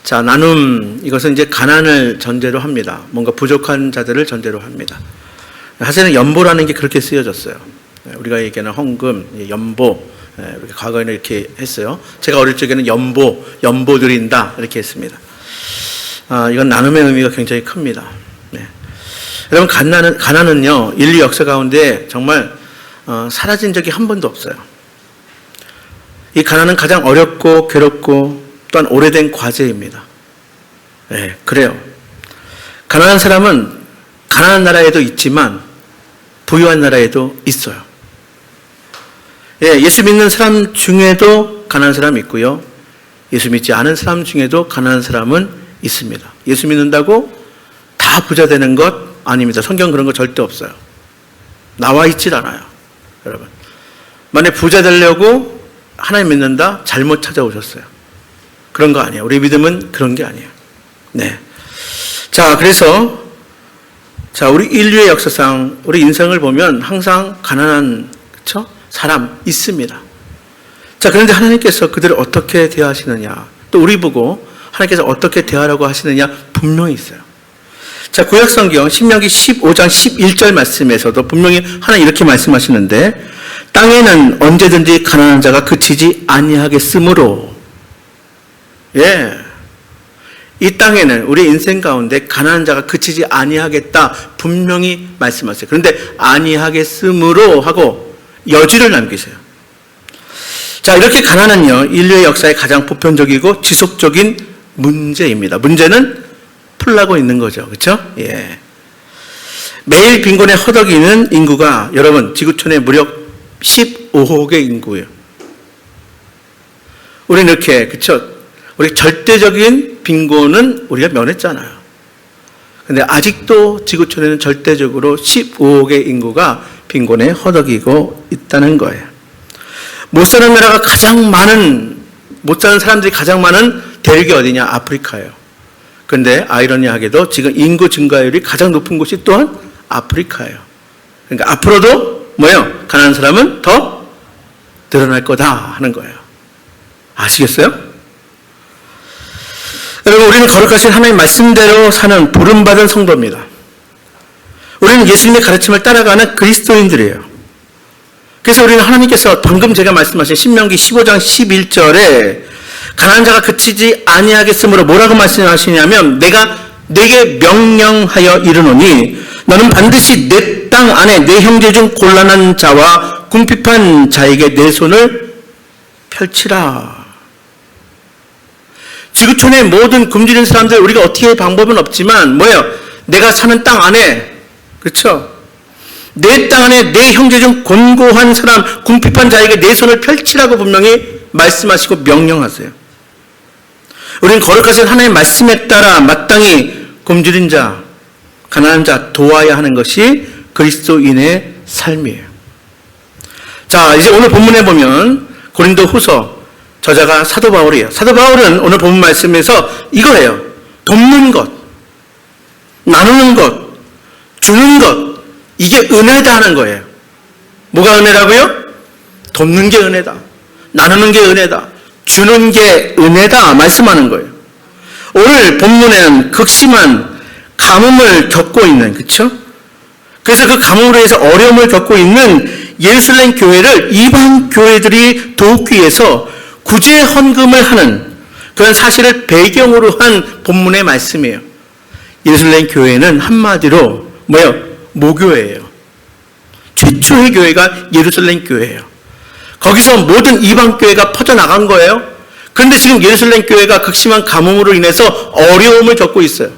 자, 나눔, 이것은 이제 가난을 전제로 합니다. 뭔가 부족한 자들을 전제로 합니다. 사실은 연보라는 게 그렇게 쓰여졌어요. 우리가 얘기하는 헌금, 연보, 이렇게 과거에는 이렇게 했어요. 제가 어릴 적에는 연보 드린다, 이렇게 했습니다. 이건 나눔의 의미가 굉장히 큽니다. 네. 여러분, 가난은요, 인류 역사 가운데 정말 사라진 적이 한 번도 없어요. 이 가난은 가장 어렵고 괴롭고 또한 오래된 과제입니다. 네, 그래요. 가난한 사람은 가난한 나라에도 있지만 부유한 나라에도 있어요. 예, 예수 믿는 사람 중에도 가난한 사람이 있고요. 예수 믿지 않은 사람 중에도 가난한 사람은 있습니다. 예수 믿는다고 다 부자 되는 것 아닙니다. 성경 그런 거 절대 없어요. 나와 있질 않아요. 여러분, 만약 부자 되려고 하나님 믿는다? 잘못 찾아오셨어요. 그런 거 아니에요. 우리 믿음은 그런 게 아니에요. 네. 자, 그래서 우리 인류의 역사상 우리 인생을 보면 항상 가난한 사람 있습니다. 자, 그런데 하나님께서 그들을 어떻게 대하시느냐, 또 우리 보고 하나님께서 어떻게 대하라고 하시느냐 분명히 있어요. 자, 구약성경 신명기 15장 11절 말씀에서도 분명히 하나님 이렇게 말씀하시는데, 땅에는 언제든지 가난한 자가 그치지 아니하겠으므로, 예, 이 땅에는 우리 인생 가운데 가난한 자가 그치지 아니하겠다 분명히 말씀하세요. 그런데 아니하겠으므로 하고 여지를 남기세요. 자, 이렇게 가난은요, 인류의 역사의 가장 보편적이고 지속적인 문제입니다. 문제는 풀라고 있는 거죠. 그렇죠? 예. 매일 빈곤에 허덕이는 인구가 여러분 지구촌에 무려 15억의 인구예요. 우리는 이렇게, 그렇죠? 우리 절대적인 빈곤은 우리가 면했잖아요. 근데 아직도 지구촌에는 절대적으로 15억의 인구가 빈곤에 허덕이고 있다는 거예요. 못 사는 나라가 못 사는 사람들이 가장 많은 대륙이 어디냐? 아프리카예요. 그런데 아이러니하게도 지금 인구 증가율이 가장 높은 곳이 또한 아프리카예요. 그러니까 앞으로도 가난한 사람은 더 늘어날 거다 하는 거예요. 아시겠어요? 여러분, 우리는 거룩하신 하나님 말씀대로 사는 부름받은 성도입니다. 우리는 예수님의 가르침을 따라가는 그리스도인들이에요. 그래서 우리는 하나님께서 방금 제가 말씀하신 신명기 15장 11절에 가난한 자가 그치지 아니하겠으므로 뭐라고 말씀하시냐면, 내가 내게 명령하여 이르노니 너는 반드시 내 땅 안에 내 형제 중 곤란한 자와 궁핍한 자에게 내 손을 펼치라. 지구촌의 모든 굶주린 사람들, 우리가 어떻게 할 방법은 없지만 내가 사는 땅 안에, 그렇죠? 내 땅 안에 내 형제 중 곤고한 사람, 궁핍한 자에게 내 손을 펼치라고 분명히 말씀하시고 명령하세요. 우리는 거룩하신 하나님의 말씀에 따라 마땅히 굶주린 자, 가난한 자 도와야 하는 것이 그리스도인의 삶이에요. 자, 이제 오늘 본문에 보면 고린도 후서 저자가 사도 바울이에요. 사도 바울은 오늘 본문 말씀에서 이거예요. 돕는 것, 나누는 것, 주는 것, 이게 은혜다 하는 거예요. 뭐가 은혜라고요? 돕는 게 은혜다. 나누는 게 은혜다. 주는 게 은혜다 말씀하는 거예요. 오늘 본문에는 극심한 가뭄을 겪고 있는, 그렇죠? 그래서 그 가뭄으로 해서 어려움을 겪고 있는 예루살렘 교회를 이방 교회들이 돕기 위해서 구제 헌금을 하는 그런 사실을 배경으로 한 본문의 말씀이에요. 예루살렘 교회는 한마디로 모교회예요. 최초의 교회가 예루살렘 교회예요. 거기서 모든 이방 교회가 퍼져나간 거예요. 그런데 지금 예루살렘 교회가 극심한 가뭄으로 인해서 어려움을 겪고 있어요.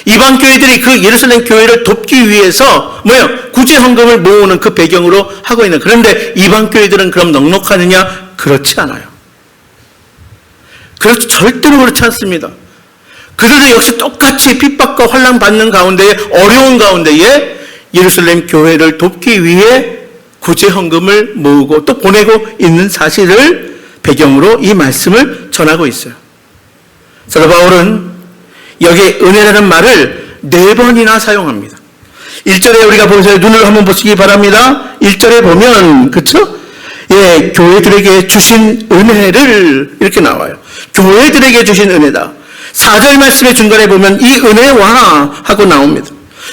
이방 교회들이 그 예루살렘 교회를 돕기 위해서 구제 헌금을 모으는 그 배경으로 하고 있는. 그런데 이방 교회들은 그럼 넉넉하느냐? 그렇지 않아요. 절대로 그렇지 않습니다. 그들도 역시 똑같이 핍박과 환난 받는 가운데, 어려운 가운데에 예루살렘 교회를 돕기 위해 구제 헌금을 모으고 또 보내고 있는 사실을 배경으로 이 말씀을 전하고 있어요. 사도 바울은 여기에 은혜라는 말을 4번이나 사용합니다. 1절에 우리가 보세요. 눈을 한번 보시기 바랍니다. 1절에 보면, 그렇죠? 예, 교회들에게 주신 은혜를 이렇게 나와요. 교회들에게 주신 은혜다. 4절 말씀의 중간에 보면 이 은혜와 하고 나옵니다.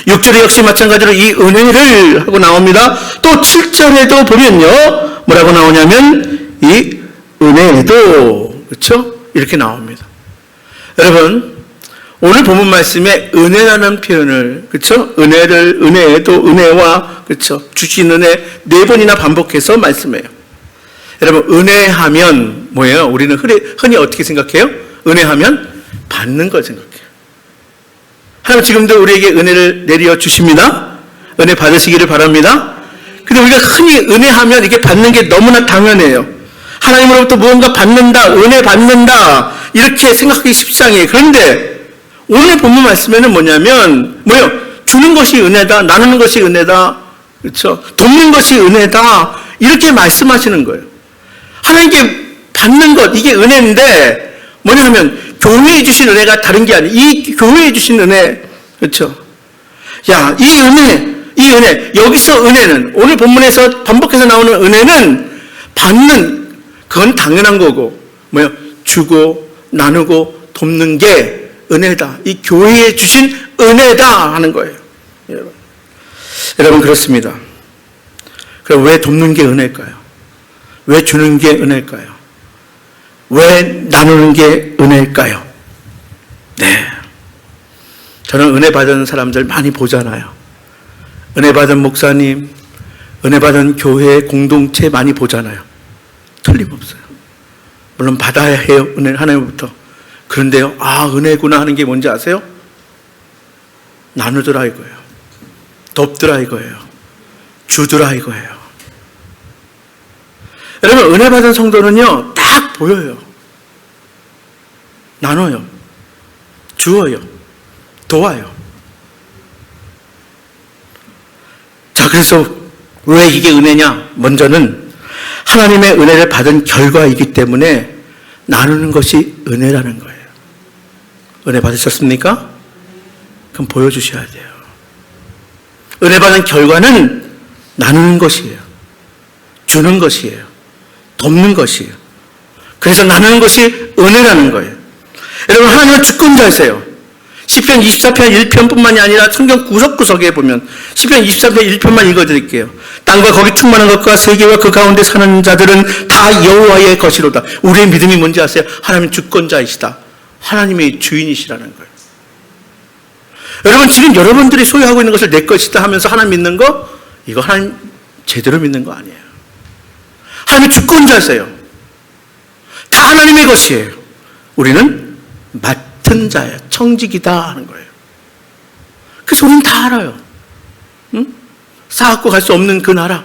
6절에 역시 마찬가지로 이 은혜를 하고 나옵니다. 또 7절에도 보면요. 뭐라고 나오냐면 이 은혜도 그렇죠? 이렇게 나옵니다. 여러분 오늘 본문 말씀에 은혜라는 표현을 그렇죠? 은혜를 은혜에도 은혜와 그렇죠? 주신 은혜 4번이나 반복해서 말씀해요. 여러분 은혜하면 뭐예요? 우리는 흔히 어떻게 생각해요? 은혜하면 받는 걸 생각해요. 하나님 지금도 우리에게 은혜를 내려 주십니다. 은혜 받으시기를 바랍니다. 근데 우리가 흔히 은혜하면 이게 받는 게 너무나 당연해요. 하나님으로부터 무언가 받는다, 은혜 받는다 이렇게 생각하기 십상이에요. 그런데 오늘 본문 말씀에는 뭐냐면 뭐예요? 주는 것이 은혜다, 나누는 것이 은혜다, 그렇죠? 돕는 것이 은혜다 이렇게 말씀하시는 거예요. 하나님께 받는 것 이게 은혜인데 뭐냐면 교회에 주신 은혜가 다른 게 아니에요. 이 교회에 주신 은혜 그렇죠? 야, 이 은혜 여기서 은혜는 오늘 본문에서 반복해서 나오는 은혜는 받는 그건 당연한 거고 뭐예요? 주고 나누고 돕는 게 은혜다. 이 교회에 주신 은혜다 하는 거예요. 여러분 그렇습니다. 그럼 왜 돕는 게 은혜일까요? 왜 주는 게 은혜일까요? 왜 나누는 게 은혜일까요? 네. 저는 은혜 받은 사람들 많이 보잖아요. 은혜 받은 목사님, 은혜 받은 교회 공동체 많이 보잖아요. 틀림없어요. 물론 받아야 해요. 은혜를 하나님부터. 그런데요. 아, 은혜구나 하는 게 뭔지 아세요? 나누더라 이거예요. 돕더라 이거예요. 주더라 이거예요. 여러분 은혜 받은 성도는요. 딱 보여요. 나눠요. 주어요. 도와요. 자, 그래서 왜 이게 은혜냐? 먼저는 하나님의 은혜를 받은 결과이기 때문에 나누는 것이 은혜라는 거예요. 은혜 받으셨습니까? 그럼 보여주셔야 돼요. 은혜 받은 결과는 나누는 것이에요. 주는 것이에요. 돕는 것이에요. 그래서 나누는 것이 은혜라는 거예요. 여러분 하나님은 주권자이세요. 시편 24편 1편뿐만이 아니라 성경 구석구석에 보면 시편 24편 1편만 읽어드릴게요. 땅과 거기 충만한 것과 세계와 그 가운데 사는 자들은 다 여호와의 것이로다. 우리의 믿음이 뭔지 아세요? 하나님은 주권자이시다. 하나님의 주인이시라는 거예요. 여러분 지금 여러분들이 소유하고 있는 것을 내 것이다 하면서 하나님 믿는 거 이거 하나님 제대로 믿는 거 아니에요. 하나님의 주권자세요. 다 하나님의 것이에요. 우리는 맡은 자야, 청직이다 하는 거예요. 그래서 우리는 다 알아요. 응? 쌓았고 갈 수 없는 그 나라.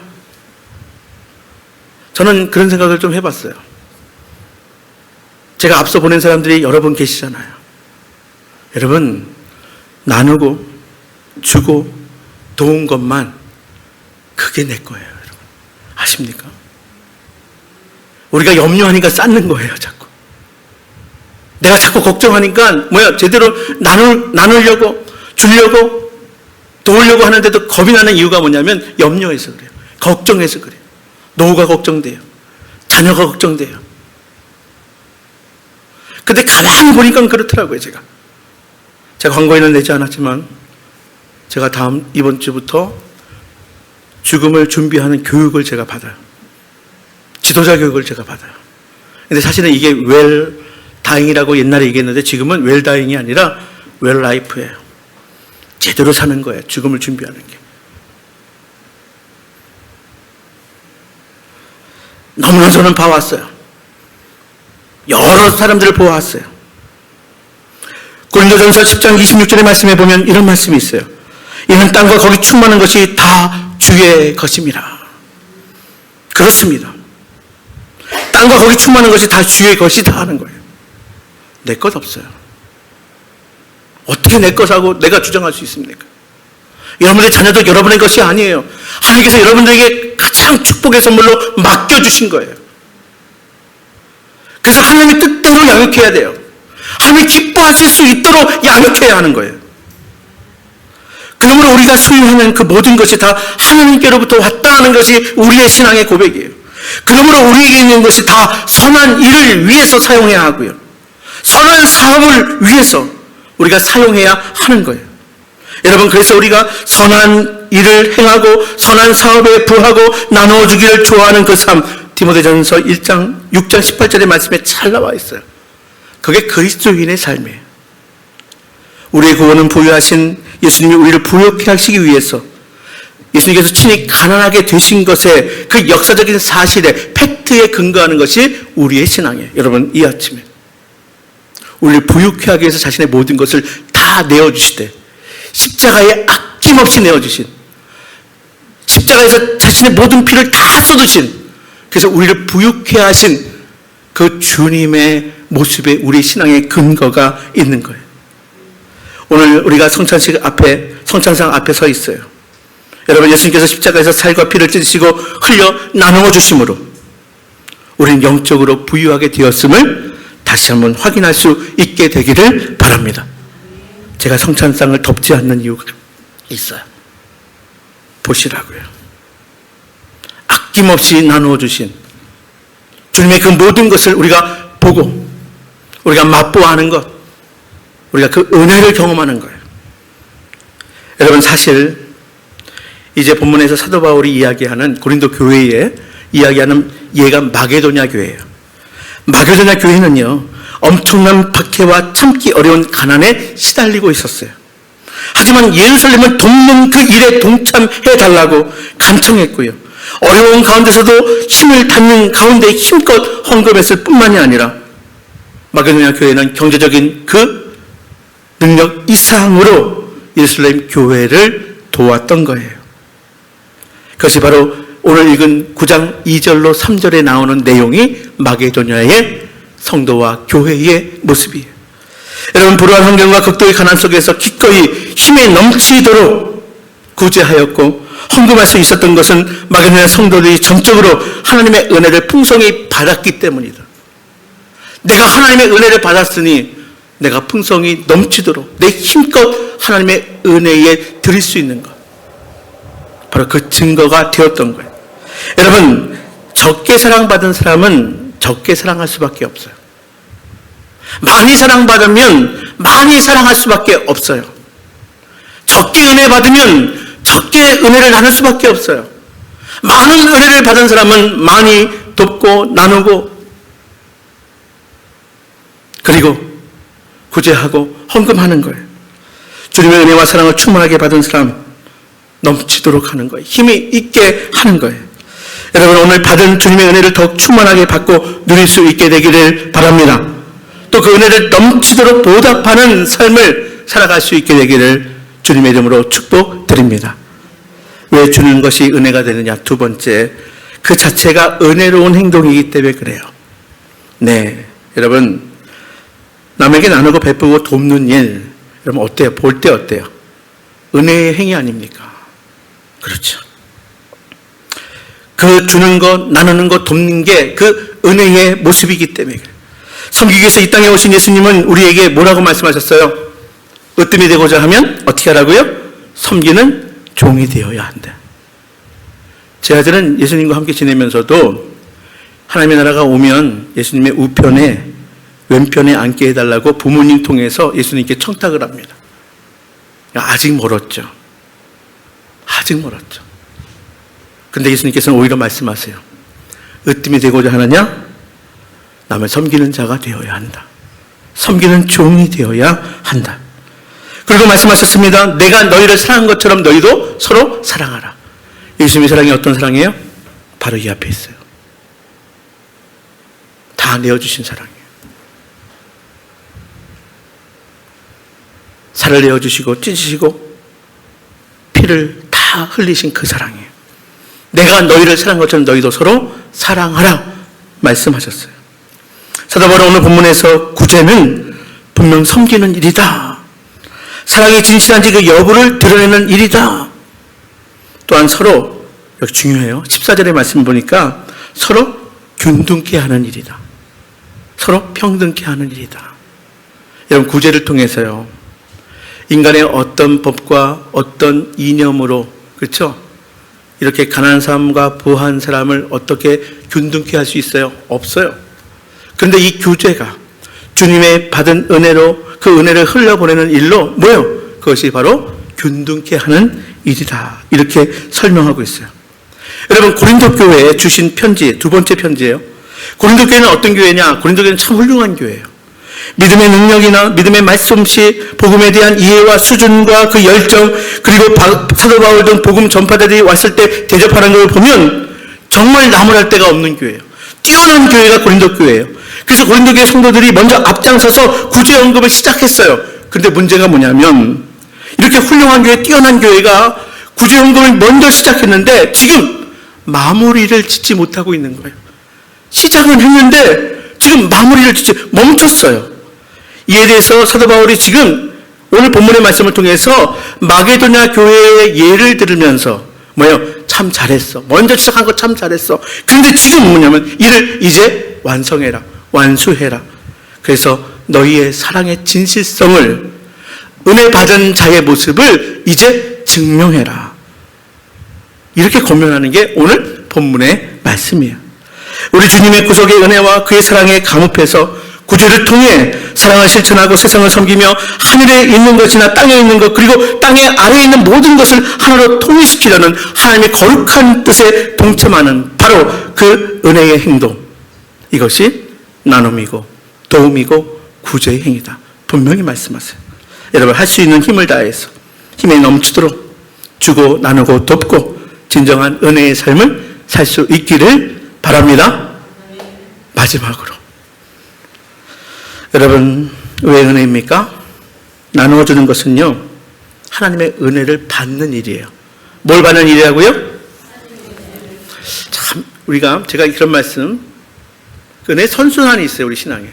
저는 그런 생각을 좀 해봤어요. 제가 앞서 보낸 사람들이 여러 분 계시잖아요. 여러분 나누고 주고 도운 것만 그게 내 거예요. 여러분 아십니까? 우리가 염려하니까 쌓는 거예요. 자꾸 내가 자꾸 걱정하니까 제대로 나누려고 주려고 도우려고 하는데도 겁이 나는 이유가 뭐냐면 염려해서 그래요. 걱정해서 그래요. 노후가 걱정돼요. 자녀가 걱정돼요. 근데 가만히 보니까 그렇더라고요. 제가 광고에는 내지 않았지만 제가 이번 주부터 죽음을 준비하는 교육을 제가 받아요. 지도자 교육을 제가 받아요. 근데 사실은 이게 웰다잉이라고 옛날에 얘기했는데 지금은 웰다잉이 아니라 웰라이프예요. 제대로 사는 거예요. 죽음을 준비하는 게. 너무나 저는 봐왔어요. 여러 사람들을 보아왔어요. 고린도전서 10장 26절의 말씀에 보면 이런 말씀이 있어요. 이는 땅과 거기 충만한 것이 다 주의 것입니다. 그렇습니다. 땅과 거기 충만한 것이 다 주의 것이다 하는 거예요. 내 것 없어요. 어떻게 내 것하고 내가 주장할 수 있습니까? 여러분의 자녀도 여러분의 것이 아니에요. 하나님께서 여러분들에게 가장 축복의 선물로 맡겨주신 거예요. 그래서 하나님의 뜻대로 양육해야 돼요. 하나님이 기뻐하실 수 있도록 양육해야 하는 거예요. 그러므로 우리가 소유하는 그 모든 것이 다 하나님께로부터 왔다 하는 것이 우리의 신앙의 고백이에요. 그러므로 우리에게 있는 것이 다 선한 일을 위해서 사용해야 하고요. 선한 사업을 위해서 우리가 사용해야 하는 거예요. 여러분, 그래서 우리가 선한 일을 행하고 선한 사업에 부하고 나누어주기를 좋아하는 그 삶, 디모데전서 1장 6장 18절의 말씀에 잘 나와 있어요. 그게 그리스도인의 삶이에요. 우리의 구원은 부유하신 예수님이 우리를 부유케 하시기 위해서 예수님께서 친히 가난하게 되신 것에 그 역사적인 사실에 팩트에 근거하는 것이 우리의 신앙이에요. 여러분, 이 아침에 우리를 부유케 하기 위해서 자신의 모든 것을 다 내어주시되 십자가에 아낌없이 내어주신, 십자가에서 자신의 모든 피를 다 쏟으신, 그래서 우리를 부유케 하신 그 주님의 모습에 우리 신앙의 근거가 있는 거예요. 오늘 우리가 성찬상 앞에 서 있어요. 여러분, 예수님께서 십자가에서 살과 피를 찢으시고 흘려 나누어 주심으로 우리는 영적으로 부유하게 되었음을 다시 한번 확인할 수 있게 되기를 바랍니다. 제가 성찬상을 덮지 않는 이유가 있어요. 보시라고요. 아낌없이 나누어 주신 주님의 그 모든 것을 우리가 보고 우리가 맛보아하는 것, 우리가 그 은혜를 경험하는 거예요. 여러분, 사실 이제 본문에서 사도 바울이 이야기하는 고린도 교회에 이야기하는 얘가 마게도냐 교회예요. 마게도냐 교회는요, 엄청난 박해와 참기 어려운 가난에 시달리고 있었어요. 하지만 예루살렘을 돕는 그 일에 동참해달라고 간청했고요. 어려운 가운데서도 힘을 닿는 가운데 힘껏 헌금했을 뿐만이 아니라 마게도냐 교회는 경제적인 그 능력 이상으로 예루살렘 교회를 도왔던 거예요. 그것이 바로 오늘 읽은 9장 2절로 3절에 나오는 내용이 마게도냐의 성도와 교회의 모습이에요. 여러분, 불우한 환경과 극도의 가난 속에서 기꺼이 힘에 넘치도록 구제하였고 헌금할 수 있었던 것은 마게도냐 성도들이 전적으로 하나님의 은혜를 풍성히 받았기 때문이다. 내가 하나님의 은혜를 받았으니 내가 풍성히 넘치도록 내 힘껏 하나님의 은혜에 드릴 수 있는 것, 바로 그 증거가 되었던 거예요. 여러분, 적게 사랑받은 사람은 적게 사랑할 수밖에 없어요. 많이 사랑받으면 많이 사랑할 수밖에 없어요. 적게 은혜 받으면 적게 은혜를 나눌 수밖에 없어요. 많은 은혜를 받은 사람은 많이 돕고 나누고 그리고 구제하고 헌금하는 거예요. 주님의 은혜와 사랑을 충만하게 받은 사람, 넘치도록 하는 거예요. 힘이 있게 하는 거예요. 여러분, 오늘 받은 주님의 은혜를 더욱 충만하게 받고 누릴 수 있게 되기를 바랍니다. 또 그 은혜를 넘치도록 보답하는 삶을 살아갈 수 있게 되기를 주님의 이름으로 축복드립니다. 왜 주는 것이 은혜가 되느냐? 두 번째, 그 자체가 은혜로운 행동이기 때문에 그래요. 네, 여러분, 남에게 나누고 베푸고 돕는 일, 여러분 어때요? 볼 때 어때요? 은혜의 행위 아닙니까? 그렇죠. 그 주는 것, 나누는 것, 돕는 게 그 은혜의 모습이기 때문에 그래요. 섬기기 위해서 이 땅에 오신 예수님은 우리에게 뭐라고 말씀하셨어요? 으뜸이 되고자 하면 어떻게 하라고요? 섬기는 종이 되어야 한다. 제 아들은 예수님과 함께 지내면서도 하나님의 나라가 오면 예수님의 우편에 왼편에 앉게 해달라고 부모님 통해서 예수님께 청탁을 합니다. 아직 멀었죠. 아직 멀었죠. 근데 예수님께서는 오히려 말씀하세요. 으뜸이 되고자 하느냐? 남을 섬기는 자가 되어야 한다. 섬기는 종이 되어야 한다. 그리고 말씀하셨습니다. 내가 너희를 사랑한 것처럼 너희도 서로 사랑하라. 예수님의 사랑이 어떤 사랑이에요? 바로 이 앞에 있어요. 다 내어주신 사랑이에요. 살을 내어주시고 찢으시고 피를 다 흘리신 그 사랑이에요. 내가 너희를 사랑한 것처럼 너희도 서로 사랑하라 말씀하셨어요. 사도 바울은 오늘 본문에서 구제는 분명 섬기는 일이다. 사랑이 진실한지 그 여부를 드러내는 일이다. 또한 서로, 여기 중요해요. 14절의 말씀 보니까 서로 균등케 하는 일이다. 서로 평등케 하는 일이다. 여러분, 구제를 통해서요, 인간의 어떤 법과 어떤 이념으로, 그렇죠? 이렇게 가난한 사람과 부한 사람을 어떻게 균등케 할 수 있어요? 없어요. 그런데 이 규제가 주님의 받은 은혜로 그 은혜를 흘려보내는 일로 뭐요? 그것이 바로 균등케 하는 일이다. 이렇게 설명하고 있어요. 여러분, 고린도 교회에 주신 편지, 두 번째 편지예요. 고린도 교회는 어떤 교회냐? 고린도 교회는 참 훌륭한 교회예요. 믿음의 능력이나 믿음의 말씀씨, 복음에 대한 이해와 수준과 그 열정, 그리고 사도 바울 등 복음 전파자들이 왔을 때 대접하는 걸 보면 정말 나무랄 데가 없는 교회예요. 뛰어난 교회가 고린도 교회예요. 그래서 고린도 교회 성도들이 먼저 앞장서서 구제 언급을 시작했어요. 그런데 문제가 뭐냐면 이렇게 훌륭한 교회, 뛰어난 교회가 구제 언급을 먼저 시작했는데 지금 마무리를 짓지 못하고 있는 거예요. 시작은 했는데 지금 마무리를 짓지 멈췄어요. 이에 대해서 사도 바울이 지금 오늘 본문의 말씀을 통해서 마게도냐 교회의 예를 들으면서 참 잘했어. 먼저 시작한 거 참 잘했어. 그런데 지금 뭐냐면 이를 이제 완성해라. 완수해라. 그래서 너희의 사랑의 진실성을, 은혜 받은 자의 모습을 이제 증명해라. 이렇게 권면하는 게 오늘 본문의 말씀이에요. 우리 주님의 구속의 은혜와 그의 사랑에 감업해서 구주를 통해 사랑을 실천하고 세상을 섬기며 하늘에 있는 것이나 땅에 있는 것, 그리고 땅의 아래에 있는 모든 것을 하나로 통일시키려는 하나님의 거룩한 뜻에 동참하는 바로 그 은혜의 행동, 이것이 나눔이고 도움이고 구제의 행위다. 분명히 말씀하세요. 여러분, 할 수 있는 힘을 다해서 힘이 넘치도록 주고 나누고 돕고 진정한 은혜의 삶을 살 수 있기를 바랍니다. 마지막으로, 여러분, 왜 은혜입니까? 나누어주는 것은요, 하나님의 은혜를 받는 일이에요. 뭘 받는 일이라고요? 참, 제가 그런 말씀, 은혜 선순환이 있어요, 우리 신앙에.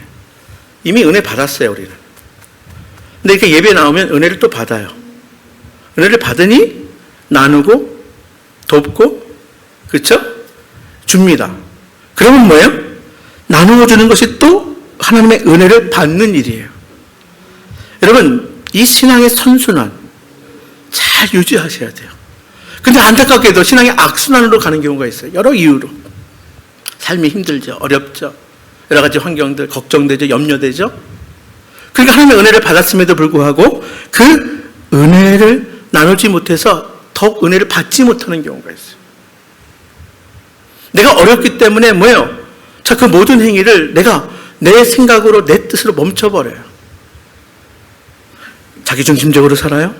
이미 은혜 받았어요, 우리는. 근데 이렇게 예배 나오면 은혜를 또 받아요. 은혜를 받으니 나누고 돕고, 그렇죠? 줍니다. 그러면 뭐예요? 나누어 주는 것이 또 하나님의 은혜를 받는 일이에요. 여러분, 이 신앙의 선순환 잘 유지하셔야 돼요. 근데 안타깝게도 신앙의 악순환으로 가는 경우가 있어요. 여러 이유로. 삶이 힘들죠. 어렵죠. 여러 가지 환경들 걱정되죠. 염려되죠. 그러니까 하나님의 은혜를 받았음에도 불구하고 그 은혜를 나누지 못해서 더욱 은혜를 받지 못하는 경우가 있어요. 내가 어렵기 때문에 자, 그 모든 행위를 내가 내 생각으로, 내 뜻으로 멈춰버려요. 자기중심적으로 살아요?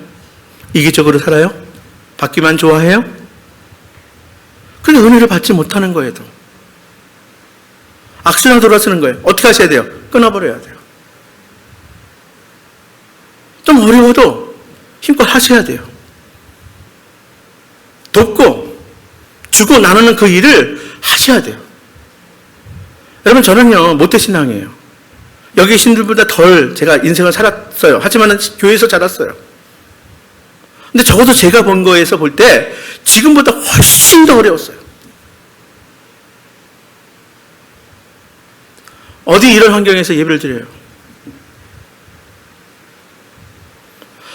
이기적으로 살아요? 받기만 좋아해요? 그러니까 은혜를 받지 못하는 거예요. 악순환 돌아서는 거예요. 어떻게 하셔야 돼요? 끊어버려야 돼요. 좀 어려워도 힘껏 하셔야 돼요. 돕고 주고 나누는 그 일을 하셔야 돼요. 여러분, 저는요, 모태신앙이에요. 여기 계신 분들보다 덜 제가 인생을 살았어요. 하지만 교회에서 자랐어요. 근데 적어도 제가 본 거에서 볼 때 지금보다 훨씬 더 어려웠어요. 어디 이런 환경에서 예배를 드려요?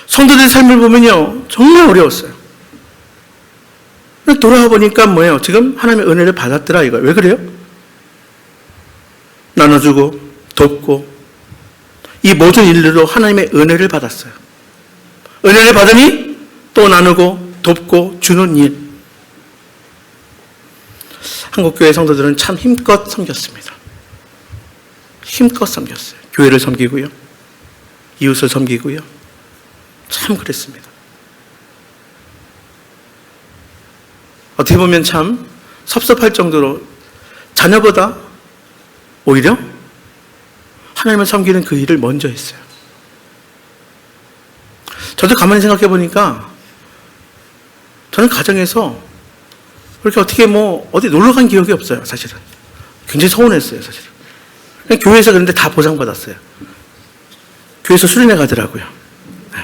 성도들의 삶을 보면요, 정말 어려웠어요. 돌아와 보니까 지금 하나님의 은혜를 받았더라, 이거예요. 왜 그래요? 나눠주고 돕고 이 모든 일들로 하나님의 은혜를 받았어요. 은혜를 받으니 또 나누고 돕고 주는 일. 한국교회 성도들은 참 힘껏 섬겼습니다. 힘껏 섬겼어요. 교회를 섬기고요, 이웃을 섬기고요. 참 그랬습니다. 어떻게 보면 참 섭섭할 정도로 자녀보다 오히려 하나님을 섬기는 그 일을 먼저 했어요. 저도 가만히 생각해 보니까 저는 가정에서 그렇게 어떻게 어디 놀러 간 기억이 없어요, 사실은. 굉장히 서운했어요, 사실은. 그냥 교회에서 그런데 다 보상받았어요. 교회에서 수련회 가더라고요. 네.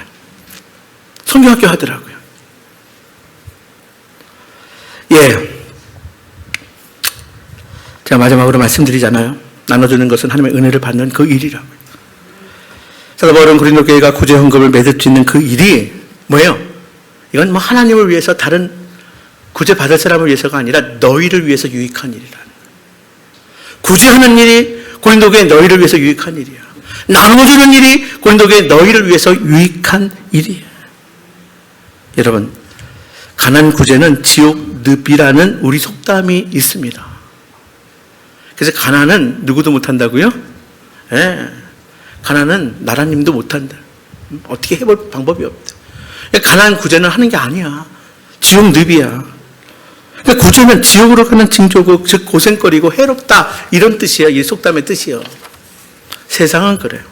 성경학교 하더라고요. 예. 제가 마지막으로 말씀드리잖아요. 나눠주는 것은 하나님의 은혜를 받는 그 일이라고요. 사도 바울은 고린도 교회가 구제 헌금을 매듭 짓는 그 일이 뭐예요? 이건 하나님을 위해서, 다른 구제 받을 사람을 위해서가 아니라 너희를 위해서 유익한 일이라는 거예요. 구제하는 일이 고린도 교회 너희를 위해서 유익한 일이야. 나눠주는 일이 고린도교회 너희를 위해서 유익한 일이에요. 여러분, 가난 구제는 지옥 늪이라는 우리 속담이 있습니다. 그래서 가난은 누구도 못한다고요? 예. 가난은 나라님도 못한다. 어떻게 해볼 방법이 없다. 가난 구제는 하는 게 아니야. 지옥 늪이야. 구제는 지옥으로 가는 징조고, 즉 고생거리고 해롭다, 이런 뜻이야. 이 속담의 뜻이요. 세상은 그래요.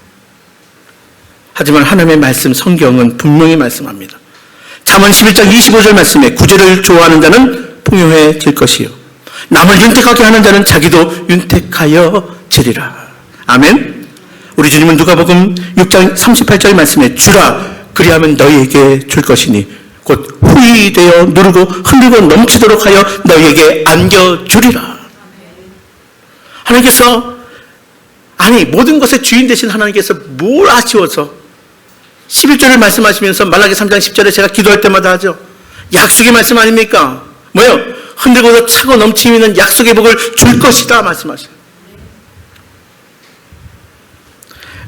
하지만 하나님의 말씀, 성경은 분명히 말씀합니다. 잠언 11장 25절 말씀에 구제를 좋아하는 자는 풍요해질 것이요, 남을 윤택하게 하는 자는 자기도 윤택하여 지리라. 아멘. 우리 주님은 누가복음 6장 38절 말씀에 주라, 그리하면 너희에게 줄 것이니 곧 후히되어 누르고 흔들고 넘치도록 하여 너희에게 안겨주리라. 하나님께서, 아니 모든 것의 주인 되신 하나님께서 뭘 아쉬워서 11절을 말씀하시면서 말라기 3장 10절에 제가 기도할 때마다 하죠. 약속의 말씀 아닙니까? 뭐요? 흔들고도 차고 넘치는 약속의 복을 줄 것이다 말씀하셔요.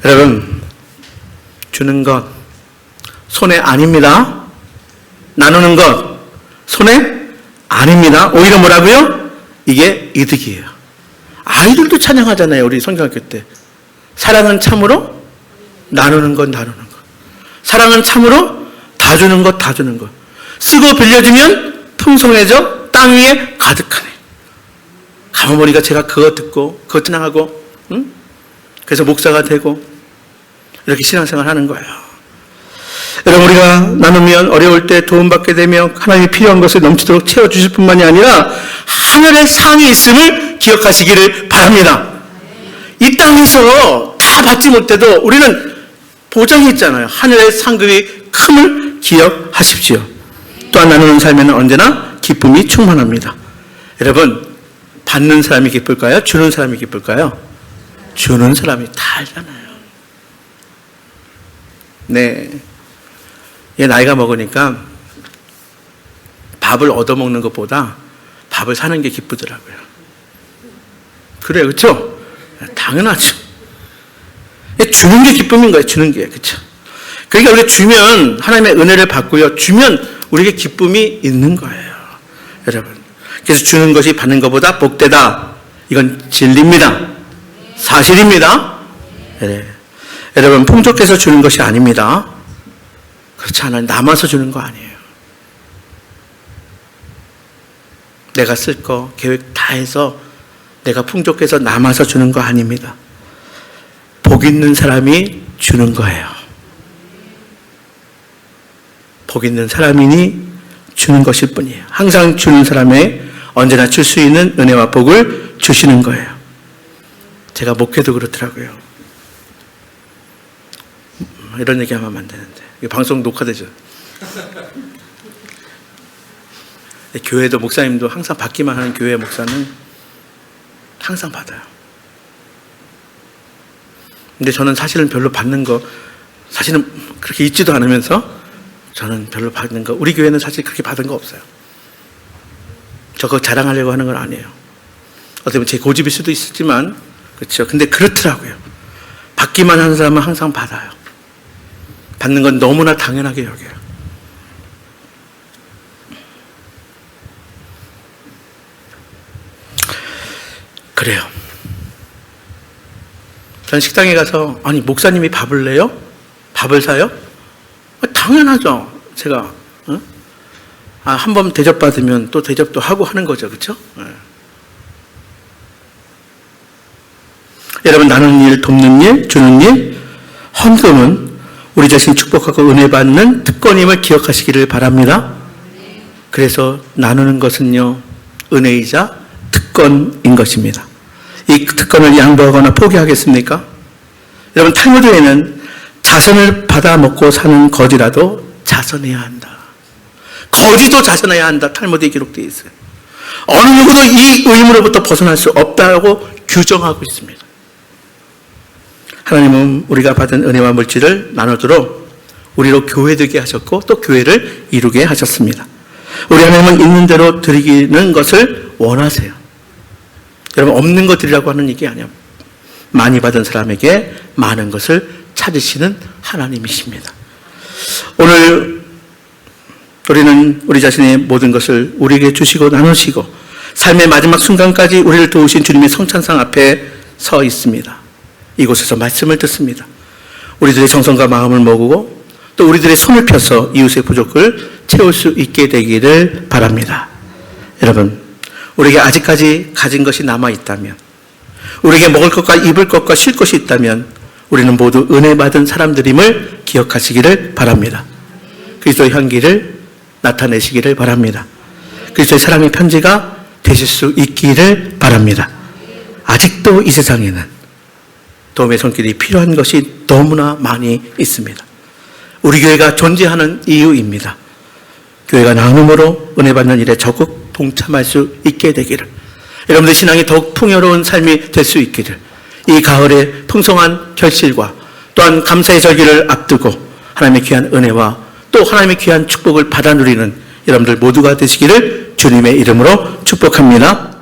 여러분, 주는 것 손해 아닙니다. 나누는 것 손해 아닙니다. 오히려 뭐라고요? 이게 이득이에요. 아이들도 찬양하잖아요. 우리 성경학교 때. 사랑은 참으로 나누는 것 나누는 것. 사랑은 참으로 다 주는 것 다 주는 것. 쓰고 빌려주면 풍성해져 땅 위에 가득하네. 가만 보니까 제가 그거 듣고 그거 찬양하고, 응? 그래서 목사가 되고 이렇게 신앙생활 하는 거예요. 여러분, 우리가 나누면 어려울 때 도움받게 되며 하나님이 필요한 것을 넘치도록 채워주실 뿐만이 아니라 하늘의 상이 있음을 기억하시기를 바랍니다. 이 땅에서 다 받지 못해도 우리는 보장이 있잖아요. 하늘의 상급이 큼을 기억하십시오. 또한 나누는 삶에는 언제나 기쁨이 충만합니다. 여러분, 받는 사람이 기쁠까요? 주는 사람이 기쁠까요? 주는 사람이 다 알잖아요. 네. 얘 나이가 먹으니까 밥을 얻어먹는 것보다 밥을 사는 게 기쁘더라고요. 그래요, 그렇죠? 당연하죠. 주는 게 기쁨인 거예요. 주는 게, 그렇죠? 그러니까 우리가 주면 하나님의 은혜를 받고요. 주면 우리에게 기쁨이 있는 거예요, 여러분. 그래서 주는 것이 받는 것보다 복되다. 이건 진리입니다. 사실입니다. 네. 여러분, 풍족해서 주는 것이 아닙니다. 그렇지 않아요. 남아서 주는 거 아니에요. 내가 쓸 거 계획 다 해서 내가 풍족해서 남아서 주는 거 아닙니다. 복 있는 사람이 주는 거예요. 복 있는 사람이니 주는 것일 뿐이에요. 항상 주는 사람에 언제나 줄 수 있는 은혜와 복을 주시는 거예요. 제가 목회도 그렇더라고요. 이런 얘기 하면 안 되는데. 이거 방송 녹화되죠. 교회도 목사님도 항상 받기만 하는 교회 목사는 항상 받아요. 근데 저는 사실은 별로 받는 거, 사실은 그렇게 있지도 않으면서 저는 별로 받는 거, 우리 교회는 사실 그렇게 받은 거 없어요. 저 그거 자랑하려고 하는 건 아니에요. 어떻게 보면 제 고집일 수도 있지만, 그렇죠. 근데 그렇더라고요. 받기만 하는 사람은 항상 받아요. 받는 건 너무나 당연하게 여겨요. 그래요. 전 식당에 가서, 아니 목사님이 밥을 내요? 밥을 사요? 당연하죠. 제가 한 번 대접받으면 또 대접도 하고 하는 거죠. 그렇죠? 네. 여러분, 나누는 일, 돕는 일, 주는 일, 헌금은 우리 자신 축복하고 은혜 받는 특권임을 기억하시기를 바랍니다. 그래서 나누는 것은요, 은혜이자 특권인 것입니다. 이 특권을 양보하거나 포기하겠습니까? 여러분, 탈무드에는 자선을 받아 먹고 사는 거지라도 자선해야 한다. 거지도 자선해야 한다. 탈무드에 기록되어 있어요. 어느 누구도 이 의무로부터 벗어날 수 없다고 규정하고 있습니다. 하나님은 우리가 받은 은혜와 물질을 나누도록 우리로 교회되게 하셨고 또 교회를 이루게 하셨습니다. 우리 하나님은 있는 대로 드리는 것을 원하세요. 여러분, 없는 것 드리라고 하는 얘기 아니에요. 많이 받은 사람에게 많은 것을 찾으시는 하나님이십니다. 오늘 우리는 우리 자신의 모든 것을 우리에게 주시고 나누시고 삶의 마지막 순간까지 우리를 도우신 주님의 성찬상 앞에 서 있습니다. 이곳에서 말씀을 듣습니다. 우리들의 정성과 마음을 모으고 또 우리들의 손을 펴서 이웃의 부족을 채울 수 있게 되기를 바랍니다. 여러분, 우리에게 아직까지 가진 것이 남아있다면, 우리에게 먹을 것과 입을 것과 쉴 것이 있다면 우리는 모두 은혜 받은 사람들임을 기억하시기를 바랍니다. 그리스도의 향기를 나타내시기를 바랍니다. 그리스도의 사랑의 편지가 되실 수 있기를 바랍니다. 아직도 이 세상에는 도움의 손길이 필요한 것이 너무나 많이 있습니다. 우리 교회가 존재하는 이유입니다. 교회가 나눔으로 은혜 받는 일에 적극 동참할 수 있게 되기를, 여러분들 신앙이 더욱 풍요로운 삶이 될 수 있기를, 이 가을에 풍성한 결실과 또한 감사의 절기를 앞두고 하나님의 귀한 은혜와 또 하나님의 귀한 축복을 받아 누리는 여러분들 모두가 되시기를 주님의 이름으로 축복합니다.